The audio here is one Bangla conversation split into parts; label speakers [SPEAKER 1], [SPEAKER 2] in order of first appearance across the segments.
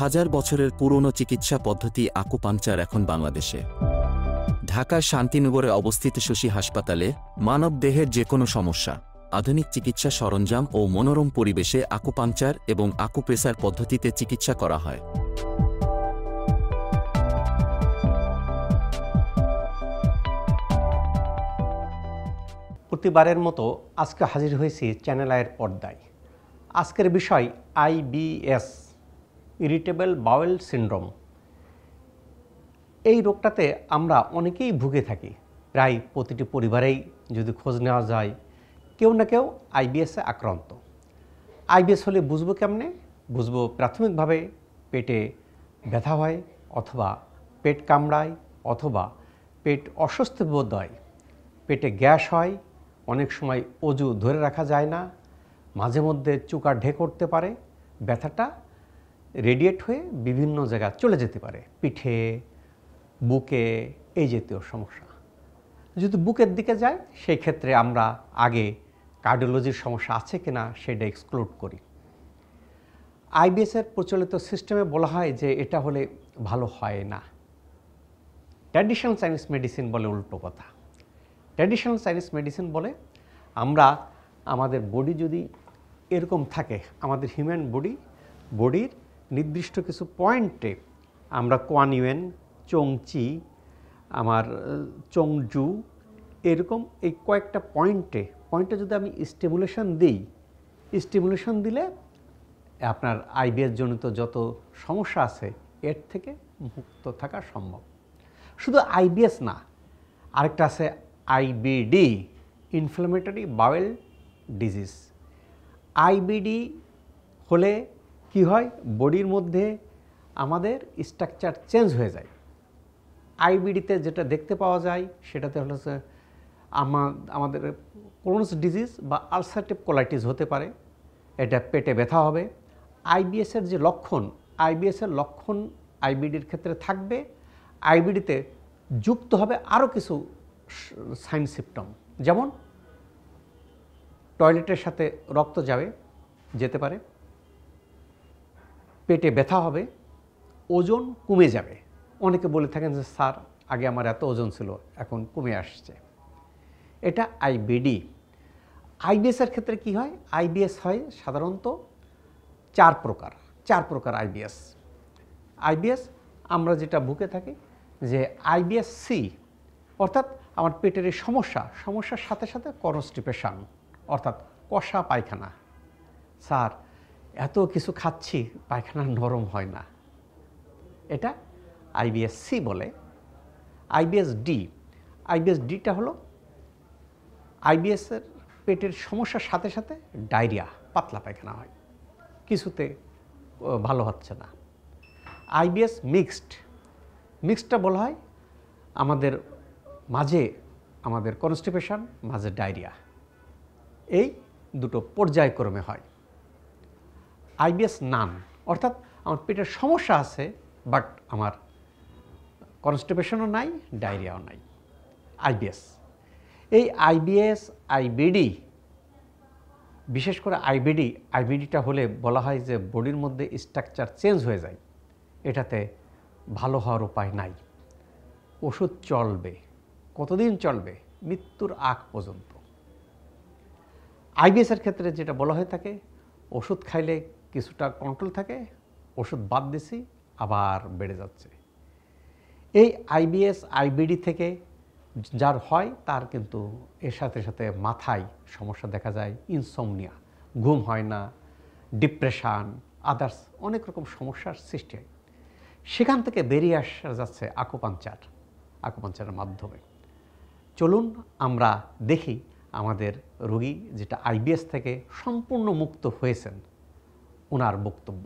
[SPEAKER 1] হাজার বছরের পুরনো চিকিৎসা পদ্ধতি আকুপাংচার এখন বাংলাদেশে। ঢাকার শান্তিনগরে অবস্থিত শশী হাসপাতালে মানব দেহের যে কোনো সমস্যা, আধুনিক চিকিৎসা সরঞ্জাম ও মনোরম পরিবেশে আকুপাংচার এবং আকুপ্রেসার পদ্ধতিতে চিকিৎসা করা হয়।
[SPEAKER 2] প্রতিবারের মতো আজকে হাজির হয়েছি চ্যানেল আইয়ের পর্দায়। আজকের বিষয় IBS, ইরিটেবল বাউল সিনড্রোম। এই রোগটাতে আমরা অনেকেই ভুগে থাকি। প্রায় প্রতিটি পরিবারেই যদি খোঁজ নেওয়া যায় কেউ না কেউ IBS-এ আক্রান্ত। IBS হলে বুঝবো কেমনে? বুঝবো প্রাথমিকভাবে পেটে ব্যথা হয়, অথবা পেট কামড়ায়, অথবা পেট অস্বস্তি বোধ হয়, পেটে গ্যাস হয়, অনেক সময় অজু ধরে রাখা যায় না, মাঝে মধ্যে চুকা ঢেক উঠতে পারে, ব্যথাটা রেডিয়েট হয়ে বিভিন্ন জায়গায় চলে যেতে পারে, পিঠে, বুকে, এই জাতীয় সমস্যা। যদি বুকের দিকে যায় সেই ক্ষেত্রে আমরা আগে কার্ডিওলজির সমস্যা আছে কিনা সেটা এক্সক্লুড করি। IBS-এর প্রচলিত সিস্টেমে বলা হয় যে এটা হলে ভালো হয় না। ট্র্যাডিশনাল চাইনিজ মেডিসিন বলে উল্টো কথা। ট্র্যাডিশনাল চাইনিজ মেডিসিন বলে আমাদের বডি যদি এরকম থাকে, আমাদের হিউম্যান বডির নির্দিষ্ট কিছু পয়েন্টে আমরা কোয়ানিউয়েন, চংচি, চংজু, এরকম এই কয়েকটা পয়েন্টে যদি আমি স্টিমুলেশন দিলে আপনার IBS জনিত যত সমস্যা আছে এর থেকে মুক্ত থাকা সম্ভব। শুধু IBS না, আরেকটা আছে IBD, inflammatory bowel disease. IBD হলে কি হয়? বডির মধ্যে আমাদের স্ট্রাকচার চেঞ্জ হয়ে যায়। IBD-তে যেটা দেখতে পাওয়া যায় সেটাতে হলো আমাদের ক্রোনস ডিজিজ বা আলসারেটিভ কোলাইটিস হতে পারে। এটা পেটে ব্যথা হবে। IBS-এর যে লক্ষণ, IBS-এর লক্ষণ IBD-র ক্ষেত্রে থাকবে। IBD-তে যুক্ত হবে আরও কিছু সাইন সিমটম, যেমন টয়লেটের সাথে রক্ত যেতে পারে, পেটে ব্যথা হবে, ওজন কমে যাবে। অনেকে বলে থাকেন যে স্যার আগে আমার এত ওজন ছিল এখন কমে আসছে। এটা IBD। IBS-এর ক্ষেত্রে কি হয়? IBS হয় সাধারণত চার প্রকার IBS আমরা যেটা ভুগে থাকি যে IBS-C, অর্থাৎ আমার পেটের এই সমস্যার সাথে সাথে কনস্টিপেশন, অর্থাৎ কষা পায়খানা। স্যার এত কিছু খাচ্ছি পায়খানা নরম হয় না, এটা IBS-C বলে। IBS-Dটা হলো IBS-এর পেটের সমস্যার সাথে সাথে ডায়রিয়া, পাতলা পায়খানা হয়, কিছুতে ভালো হচ্ছে না। IBS মিক্সডটা বলা হয় আমাদের কনস্টিপেশন, মাঝে ডায়রিয়া, এই দুটো পর্যায়ক্রমে হয়। IBS নান, অর্থাৎ আমার পেটের সমস্যা আছে বাট আমার কনস্টিপেশনও নাই, ডায়রিয়াও নাই। এই IBS, IBD, বিশেষ করে IBDটা হলে বলা হয় যে বডির মধ্যে স্ট্রাকচার চেঞ্জ হয়ে যায়। এটাতে ভালো হওয়ার উপায় নাই, ওষুধ চলবে। কতদিন চলবে? মৃত্যুর আগ পর্যন্ত। IBS-এর ক্ষেত্রে যেটা বলা হয়ে থাকে, ওষুধ খাইলে কিছুটা কন্ট্রোল থাকে, ওষুধ বাদ দিছি আবার বেড়ে যাচ্ছে। এই IBS, IBD থেকে যার হয় তার কিন্তু এর সাথে সাথে মাথায় সমস্যা দেখা যায়, ইনসমনিয়া, ঘুম হয় না, ডিপ্রেশন, আদার্স অনেক রকম সমস্যার সৃষ্টি হয়। সেখান থেকে বেরিয়ে আসা যাচ্ছে আকুপাংচারের মাধ্যমে। চলুন আমরা দেখি আমাদের রোগী যেটা IBS থেকে সম্পূর্ণ মুক্ত হয়েছেন ওনার বক্তব্য।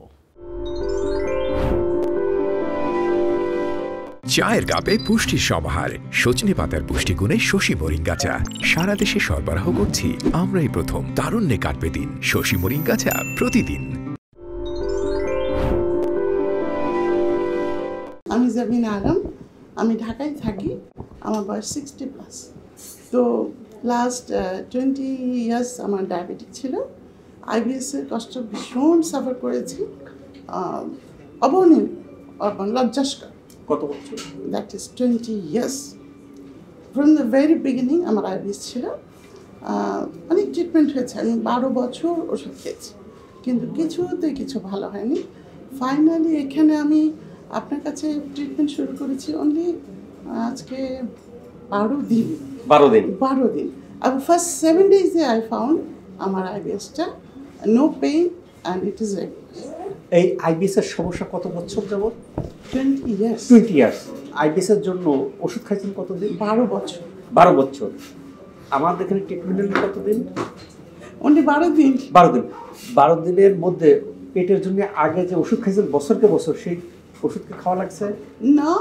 [SPEAKER 3] চায়ের কাপে পুষ্টির সমাহার, সজনে পাতার পুষ্টিগুণে শশী মোরিঙ্গা চা। সারা দেশে সরবরাহ করছি আমরাই প্রথম। তারুণ্যে কাটবে দিন, শশী মোরিঙ্গা চা প্রতিদিন।
[SPEAKER 4] আমি জামিনা আলম, আমি ঢাকায় থাকি, আমার বয়স 60+। তো লাস্ট 20 ইয়ার্স আমার ডায়াবেটিক ছিল। IBS-এর কষ্ট ভীষণ সাফার করেছি। অবনীয় লজ্জাস্কর।
[SPEAKER 2] কত বছর?
[SPEAKER 4] That is 20 years from the very beginning আমার আইবিএস ছিল। অনেক ট্রিটমেন্ট হয়েছে, আমি 12 বছর ওষুধ খেয়েছি, কিন্তু কিছুতেই কিছু ভালো হয়নি। ফাইনালি এখানে আমি আপনার কাছে ট্রিটমেন্ট শুরু করেছি অনলি আজকে 12 দিন। 12 দিন। আর ফার্স্ট 7 ডেজে আই ফাউন্ড আমার আইবিএসটা no pain and it is
[SPEAKER 2] এই আইবিএস এর সমস্যা কত বছর যাবত?
[SPEAKER 4] 20 years।
[SPEAKER 2] 20 ইয়ার্স। আইবিএস এর জন্য ওষুধ খাইছেন কতদিন?
[SPEAKER 4] 12 বছর।
[SPEAKER 2] 12 বছর। আমাদের এখানে ট্রিটমেন্ট কতদিন?
[SPEAKER 4] অনলি 12 দিন।
[SPEAKER 2] 12 দিন। 12 দিনের মধ্যে পেটের জন্য আগে যে ওষুধ খাইছেন বছরকে বছর, সেই ওষুধকে খাওয়া লাগছে
[SPEAKER 4] না।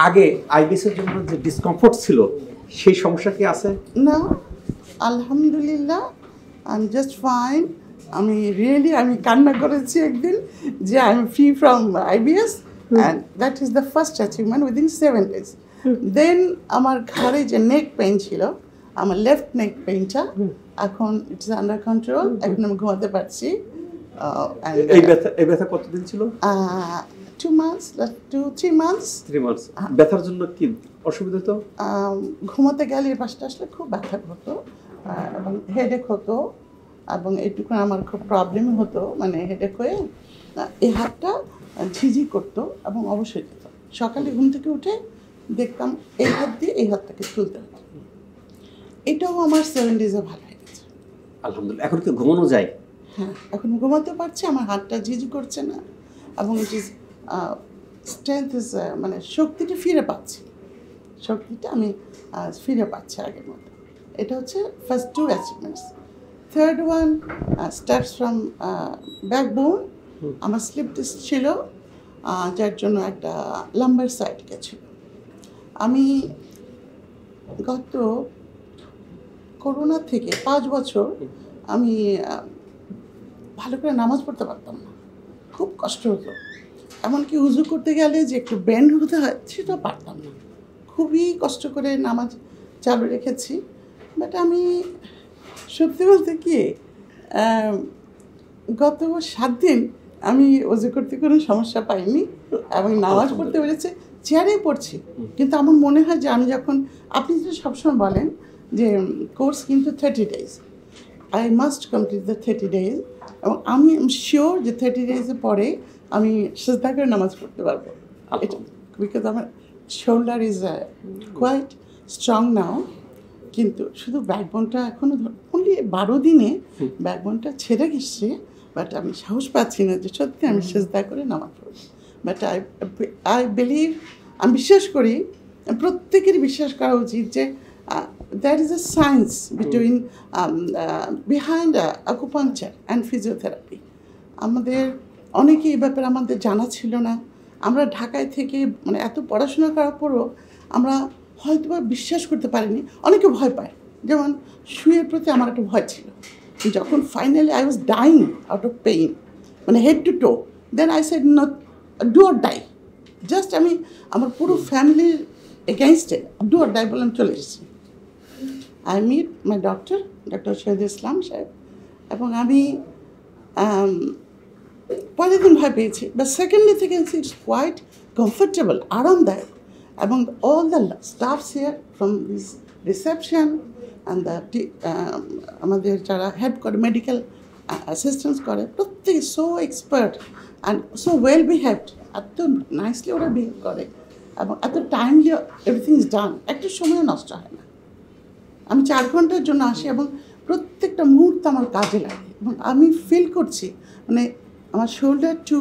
[SPEAKER 2] আগে আইবিএস এর জন্য যে ডিসকমফোর্ট ছিল সেই সমস্যা কি আছে?
[SPEAKER 4] না, আলহামদুলিল্লাহ আই এম জাস্ট ফাইন। আমি কান্না করেছি একদিন যে I am free from IBS and that is the first achievement within 7 days। দেন আমার ঘাড়ে যে নেক পেইন ছিল, আমার লেফট নেক পেইনটা এখন ইট ইজ আন্ডার কন্ট্রোল, এখন আমি ঘুমাতে পারছি।
[SPEAKER 2] এই ব্যথা কতদিন ছিল?
[SPEAKER 4] 2 months, 2-3 months।
[SPEAKER 2] 3 months। ব্যথার জন্য কি অসুবিধা হতো?
[SPEAKER 4] ঘুমাতে গেলে এই পাশটা আসলে খুব ব্যথা হতো এবং হেডেক হতো, এবং এইটুকু আমার খুব প্রবলেম হতো, মানে হেডেক হয়ে এই হাতটা ঝিঝি করতো এবং অবশ্যই যেত। সকালে ঘুম থেকে উঠে দেখতাম এই হাত দিয়ে এই হাতটাকে তুলতে হতো। এটাও আমার 7 ডেজে ভালো হয়ে গেছে
[SPEAKER 2] আলহামদুলিল্লাহ। এখন কি ঘুমানো যায়?
[SPEAKER 4] হ্যাঁ, এখন ঘুমাতে পারছি, আমার হাতটা ঝিঝি করছে না, এবং ইট ইজ স্ট্রেংথ ইজ মানে শক্তিটা ফিরে পাচ্ছি, শক্তিটা আমি ফিরে পাচ্ছি আগের মতো। এটা হচ্ছে first 2 achievements. Third one starts from backbone. আমার স্লিপ ডিস্ক ছিল, যার জন্য একটা লাম্বার সাইড গেছিল। আমি গত করোনা থেকে 5 বছর আমি ভালো করে নামাজ পড়তে পারতাম না, খুব কষ্ট হতো। এমনকি উজু করতে গেলে যে একটু বেন্ড হতে হয় সেটা পারতাম না, খুবই কষ্ট করে নামাজ চালু রেখেছি। বাট আমি সত্যি বলতে কি গত 7 দিন আমি উজু করতে কোনো সমস্যা পাইনি এবং নামাজ পড়তে পেরেছি, চেয়ারেই পড়ছি। কিন্তু আমার মনে হয় যে আমি যখন, আপনি যেটা সবসময় বলেন যে কোর্স কিন্তু 30 days, I must complete the 30 days, এবং আমি শিওর যে 30 days পরে আমি সিজদা করে নামাজ পড়তে পারবো। এটা বিকজ আমার শোল্ডার ইজ কোয়াইট স্ট্রং নাও, কিন্তু শুধু ব্যাকবোনটা এখনও অনলি 12 দিনে ব্যাকবোনটা ছেড়ে গেছে। বাট আমি সাহস পাচ্ছি না যে সত্যি আমি সিজদা করে নামাজ পড়ব। বাট আই বিলিভ, আমি বিশ্বাস করি, প্রত্যেকেরই বিশ্বাস করা উচিত যে there is a science between behind acupuncture and physiotherapy. আমাদের অনেকেই এই ব্যাপারে আমাদের জানা ছিল না। আমরা ঢাকায় থেকে মানে এত পড়াশোনা করার পরও আমরা হয়তো বা বিশ্বাস করতে পারিনি, অনেকে ভয় পায়। যেমন শুয়ের প্রতি আমার একটা ভয় ছিল। যখন finally I was dying out of pain, মানে head to toe, then I said not do or die. Just আমি আমার পুরো ফ্যামিলির এগেনস্টে ডু অর ডাই বলে আমি চলে এসেছি। I meet my doctor, Dr. Shahidul Islam সাহেব, এবং আমি পরের দিন ভয় পেয়েছি, বাট সেকেন্ডলি থেকে ইটস কোয়াইট কমফর্টেবল, আরামদায়ক, এবং all the stuffs here from this reception and the আমাদের যারা হেল্প করে, মেডিকেল অ্যাসিস্ট্যান্স করে, প্রত্যেকে so expert and so well behaved, এত নাইসলি ওরা বিহেভ করে এবং এত টাইমলি এভরিথিং ইজ ডান, একটা সময়ও নষ্ট হয় না। আমি 4 ঘন্টার জন্য আসি এবং প্রত্যেকটা মুহূর্ত আমার কাজে লাগে, এবং আমি ফিল করছি মানে আমার শোল্ডার টু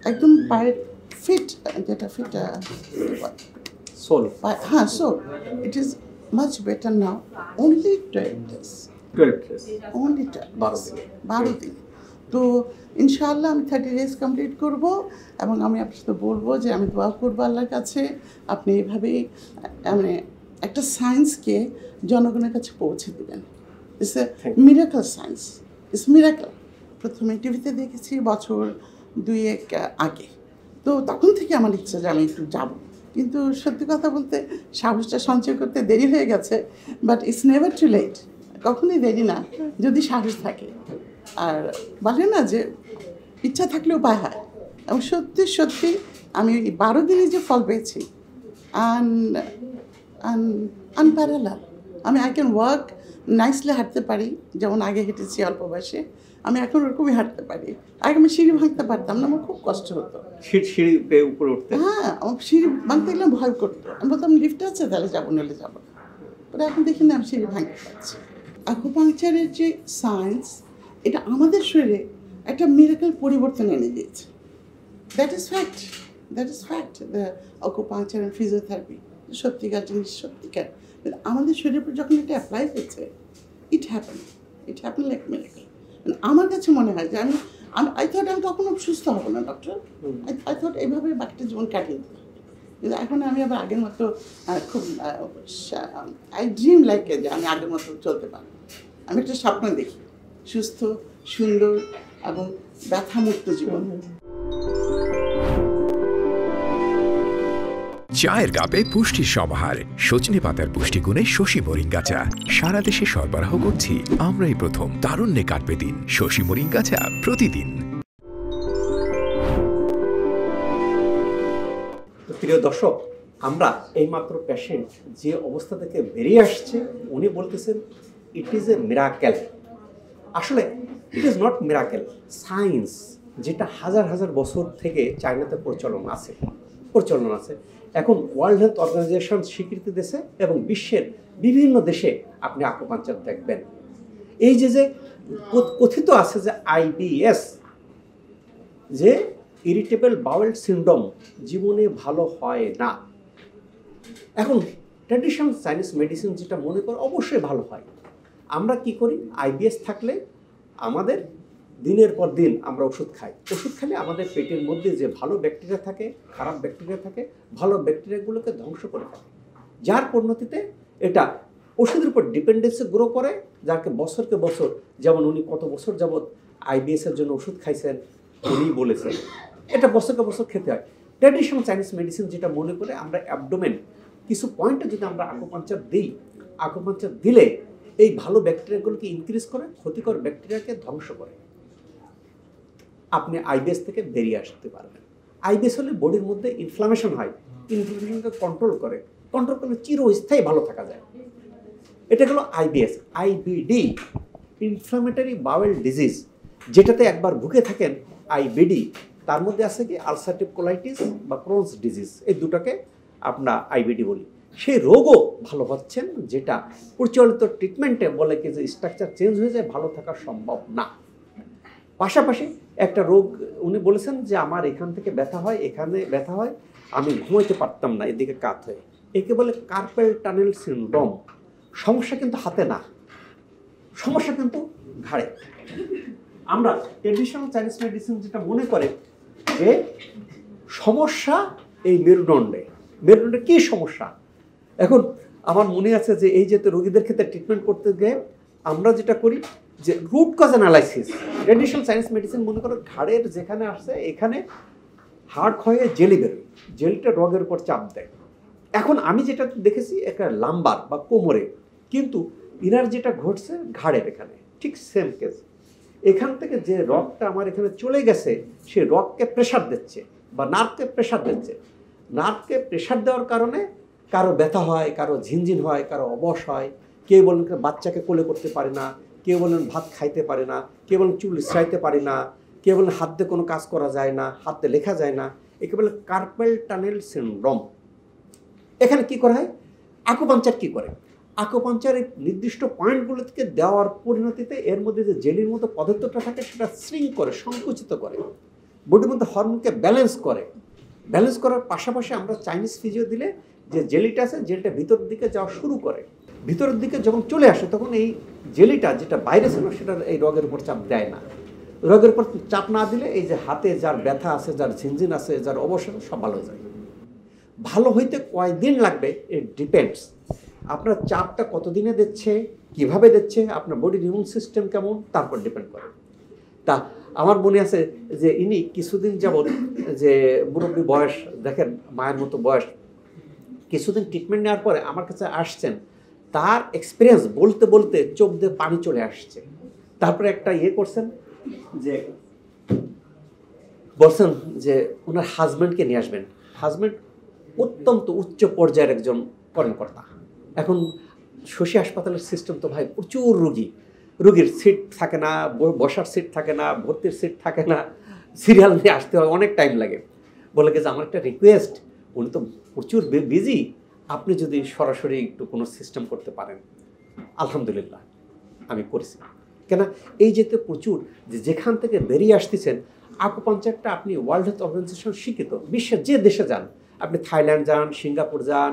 [SPEAKER 4] একদম পায়ের ফিট, যেটা ফিট
[SPEAKER 2] সোল,
[SPEAKER 4] হ্যাঁ sole, it is much better now. Only 12 days, only 12 দিন। তো ইনশাআল্লাহ আমি 30 days কমপ্লিট করব, এবং আমি আপনার সাথে বলবো যে আমি দোয়া করবো আল্লাহর কাছে আপনি এভাবেই মানে একটা সায়েন্সকে জনগণের কাছে পৌঁছে দেবেন। It's a miracle science, it's miracle. প্রথমে টিভিতে দেখেছি বছর 2-1 আগে, তো তখন থেকে আমার ইচ্ছা যে আমি একটু যাব, কিন্তু সত্যি কথা বলতে সাহসটা সঞ্চয় করতে দেরি হয়ে গেছে। But it's never too late, কখনোই দেরি না যদি সাহস থাকে। আর বলে না যে ইচ্ছা থাকলে উপায় হয়, এবং সত্যি সত্যি আমি এই 12 দিনে যে ফল পেয়েছি আনপ্যারালাল। আমি আই ক্যান ওয়ার্ক নাইসলি, হাঁটতে পারি যেমন আগে হেঁটেছি অল্প বয়সে, আমি এখন ওরকমই হাঁটতে পারি। আগে আমি সিঁড়ি ভাঙতে পারতাম না, আমার খুব কষ্ট হতো।
[SPEAKER 5] সিঁড়ি পেয়ে উপরে উঠতে?
[SPEAKER 4] হ্যাঁ, আমার সিঁড়ি ভাঙতে গেলে ভয় করতো। আমি বলতাম লিফট আছে, তাহলে যাবো, নইলে যাবো না। ওটা এখন দেখি না, আমি সিঁড়ি ভাঙতে পারছি। আকুপাংচারের যে সায়েন্স, এটা আমাদের শরীরে একটা মিরাকেল পরিবর্তন এনে দিয়েছে। That is fact, that is fact. The acupuncture and physiotherapy সত্যিকার জিনিস, সত্যিকার। আমাদের শরীরের উপর যখন এটা অ্যাপ্লাই হয়েছে, ইট হ্যাপেন লাইক মিরাকেল। আমার কাছে মনে হয় যে আমি আই থট আমি কখনো সুস্থ হবো না ডক্টর, আই থট এইভাবে বাকিটা জীবন কাটিয়ে দিতে হবে। কিন্তু এখন আমি আবার আগের মতো খুব আই ড্রিম লাইক যে আমি আগের মতো চলতে পারবো। আমি একটা স্বপ্ন দেখি সুস্থ, সুন্দর এবং ব্যথামুক্ত জীবন।
[SPEAKER 3] চায়ের কাপে পুষ্টির সমাহার, সজনে পাতার পুষ্টিগুণে শশী মোরিঙ্গা চা। সারা দেশে সরবরাহ করছি আমরাই প্রথম। তারুণ্যে কাটবে দিন, শশী মোরিঙ্গা চা প্রতিদিন।
[SPEAKER 5] প্রিয় দর্শক, আমরা এইমাত্র পেশেন্ট যে অবস্থা থেকে বেরিয়ে আসছে, উনি বলতেছেন ইট ইজ এ মিরাকেল। আসলে it is not miracle, science যেটা হাজার হাজার বছর থেকে চায়নাতে প্রচলন আছে। এখন ওয়ার্ল্ড হেলথ অর্গানাইজেশন স্বীকৃতি দিয়েছে এবং বিশ্বের বিভিন্ন দেশে আপনি আকুপাংচার দেখবেন। এই যে কথিত আছে যে আইবিএস, যে ইরিটেবল বাউল সিনড্রোম, জীবনে ভালো হয় না। এখন ট্র্যাডিশনাল চাইনিজ মেডিসিন যেটা মনে করে অবশ্যই ভালো হয়। আমরা কি করি, আইবিএস থাকলে আমাদের দিনের পর দিন আমরা ওষুধ খাই। ওষুধ খেলে আমাদের পেটের মধ্যে যে ভালো ব্যাকটেরিয়া থাকে, খারাপ ব্যাকটেরিয়া থাকে, ভালো ব্যাকটেরিয়াগুলোকে ধ্বংস করে থাকে, যার পরিণতিতে এটা ওষুধের উপর ডিপেন্ডেন্সি গ্রো করে, যাকে বছরকে বছর, যেমন উনি কত বছর যাবৎ আইবিএসের জন্য ওষুধ খাইছেন উনি বলেছেন, এটা বছরকে বছর খেতে হয়। ট্র্যাডিশনাল চাইনিজ মেডিসিন যেটা মনে করে আমরা অ্যাবডোমেন কিছু পয়েন্টে যদি আমরা আকুপাংচার দিই, আকুপাংচার দিলে এই ভালো ব্যাকটেরিয়াগুলোকে ইনক্রিজ করে, ক্ষতিকর ব্যাকটেরিয়াকে ধ্বংস করে, আপনি আইবিএস থেকে বেরিয়ে আসতে পারবেন। আইবিএস হলে বডির মধ্যে ইনফ্লামেশন হয়, ইনফ্লামেশনকে কন্ট্রোল করলে চিরস্থায়ী ভালো থাকা যায়। এটা হলো IBS. IBD, inflammatory bowel disease, যেটাতে একবার ভুগে থাকেন আইবিডি, তার মধ্যে আছে কি আলসারেটিভ কোলাইটিস বা ক্রোনস ডিজিজ, এই দুটাকে আমরা আইবিডি বলি। সেই রোগও ভালো হচ্ছেন, যেটা প্রচলিত ট্রিটমেন্টে বলে কি যে স্ট্রাকচার চেঞ্জ হয়ে যায়, ভালো থাকা সম্ভব না। পাশাপাশি একটা রোগ উনি বলেছেন যে আমার এখান থেকে ব্যথা হয়, এখানে ব্যথা হয়, আমি ঘুমাইতে পারতাম না, এদিকে কাত হয়ে, একে বলে কার্পেল টানেল সিনড্রোম। সমস্যা কিন্তু হাতে না, সমস্যা কিন্তু ঘাড়ে। আমরা ট্রেডিশনাল চাইনিজ মেডিসিন যেটা মনে করে যে সমস্যা এই মেরুদণ্ডে কী সমস্যা। এখন আমার মনে আছে যে এই যে রোগীদের ক্ষেত্রে ট্রিটমেন্ট করতে গিয়ে আমরা যেটা করি যে root cause analysis. Traditional Chinese medicine মনে করো ঘাড়ের যেখানে আসছে এখানে হাড় ক্ষয়ে জেলি বেরোয়, জেলিটা রগের উপর চাপ দেয়। এখন আমি যেটা দেখেছি একটা লাম্বার বা কোমরে, কিন্তু ইনার যেটা ঘটছে ঘাড়ের এখানে, ঠিক সেম কেস। এখান থেকে যে রগটা আমার এখানে চলে গেছে, সে রগকে প্রেশার দিচ্ছে বা নার্ভকে প্রেশার দিচ্ছে। নার্ভকে প্রেশার দেওয়ার কারণে কারো ব্যথা হয়, কারো ঝিনঝিন হয়, কারো অবশ হয়, কেউ বলেন বাচ্চাকে কোলে করতে পারে না, কেউ বলেন ভাত খাইতে পারে না, কেউ বলেন চুল ইসরাইতে পারে না, কেউ বলেন হাত দিয়ে কোনো কাজ করা যায় না, হাত দিয়ে লেখা যায় না, একে বলে কার্পেল টানেল সিনড্রোম। এখানে কি করা হয়, আকুপাংচার কি করে, আকুপাংচারের নির্দিষ্ট পয়েন্টগুলো থেকে দেওয়ার পরিণতিতে এর মধ্যে যে জেলির মতো পদার্থটা থাকে সেটা শ্রিঙ্ক করে, সংকুচিত করে, বডির মধ্যে হরমোনকে ব্যালেন্স করে। ব্যালেন্স করার পাশাপাশি আমরা চাইনিজ ফিজিও দিলে যে জেলিটা আছে, জেলিটা ভিতরের দিকে যাওয়া শুরু করে। ভিতরের দিকে যখন চলে আসে তখন এই জেলিটা যেটা বাইরে ছিল সেটা এই রগের উপর চাপ দেয় না। রগের উপর চাপ না দিলে এই যে হাতে যার ব্যথা আছে, যার ঝিনঝিন আছে, যার অবসাদ, সব ভালো হয়ে যায়। ভালো হইতে কয়দিন লাগবে ইট ডিপেন্ডস, আপনার চাপটা কতদিনে দিচ্ছে, কিভাবে দিচ্ছে, আপনার বডির ইমিউন সিস্টেম কেমন, তারপর ডিপেন্ড করে। তা আমার মনে আছে যে ইনি কিছুদিন যাবৎ, যে মুরব্বী বয়স, দেখেন মায়ের মতো বয়স, কিছুদিন ট্রিটমেন্ট নেওয়ার পরে আমার কাছে আসছেন, তার এক্সপিরিয়েন্স বলতে বলতে চোখ দিয়ে পানি চলে আসছে। তারপরে একটা করছেন যে বলছেন যে ওনার হাজব্যান্ডকে নিয়ে আসবেন। হাজব্যান্ড অত্যন্ত উচ্চ পর্যায়ের একজন কর্মকর্তা। এখন শশী হাসপাতালের সিস্টেম তো ভাই প্রচুর রুগীর সিট থাকে না, বসার সিট থাকে না, ভর্তির সিট থাকে না, সিরিয়াল নিয়ে আসতে হয়, অনেক টাইম লাগে। বলে গেছে আমার একটা রিকোয়েস্ট, উনি তো প্রচুর বিজি, আপনি যদি সরাসরি একটু কোনো সিস্টেম করতে পারেন। আলহামদুলিল্লাহ আমি করেছি। কেন এই যেতে প্রচুর যেখান থেকে বেরিয়ে আসতেছেন, আকুপাঞ্চারটা আপনি ওয়ার্ল্ড হেলথ অর্গানাইজেশন স্বীকৃত, বিশ্বের যে দেশে যান, আপনি থাইল্যান্ড যান, সিঙ্গাপুর যান,